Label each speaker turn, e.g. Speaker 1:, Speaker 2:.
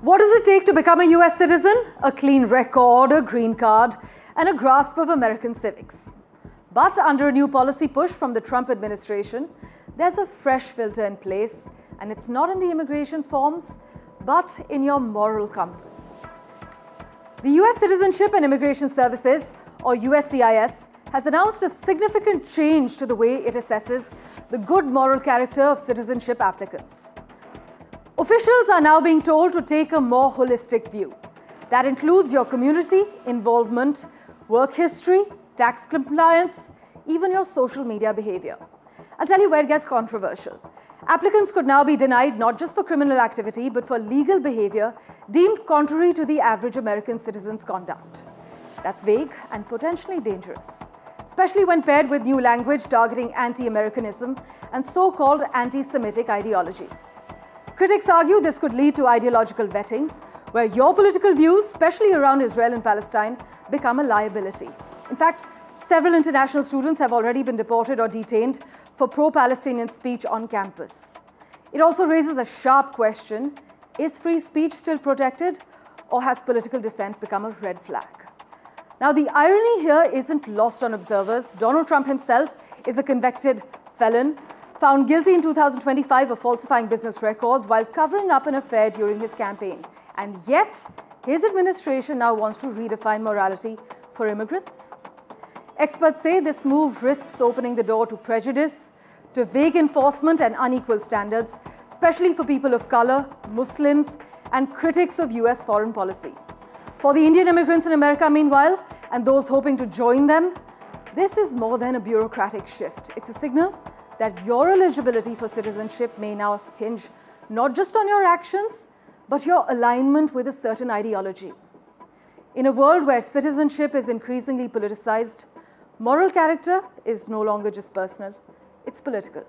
Speaker 1: What does it take to become a US citizen? A clean record, a green card, and a grasp of American civics. But under a new policy push from the Trump administration, there's a fresh filter in place, and it's not in the immigration forms, but in your moral compass. The US Citizenship and Immigration Services, or USCIS, has announced a significant change to the way it assesses the good moral character of citizenship applicants. Officials are now being told to take a more holistic view. That includes your community involvement, work history, tax compliance, even your social media behavior. I'll tell you where it gets controversial. Applicants could now be denied not just for criminal activity, but for legal behavior deemed contrary to the average American citizen's conduct. That's vague and potentially dangerous, especially when paired with new language targeting anti-Americanism and so-called anti-Semitic ideologies. Critics argue this could lead to ideological vetting, where your political views, especially around Israel and Palestine, become a liability. In fact, several international students have already been deported or detained for pro-Palestinian speech on campus. It also raises a sharp question: is free speech still protected, or has political dissent become a red flag? Now, the irony here isn't lost on observers. Donald Trump himself is a convicted felon, found guilty in 2025 of falsifying business records while covering up an affair during his campaign. And yet, his administration now wants to redefine morality for immigrants. Experts say this move risks opening the door to prejudice, to vague enforcement and unequal standards, especially for people of color, Muslims, and critics of US foreign policy. For the Indian immigrants in America, meanwhile, and those hoping to join them, this is more than a bureaucratic shift. It's a signal that your eligibility for citizenship may now hinge not just on your actions, but your alignment with a certain ideology. In a world where citizenship is increasingly politicized, moral character is no longer just personal, it's political.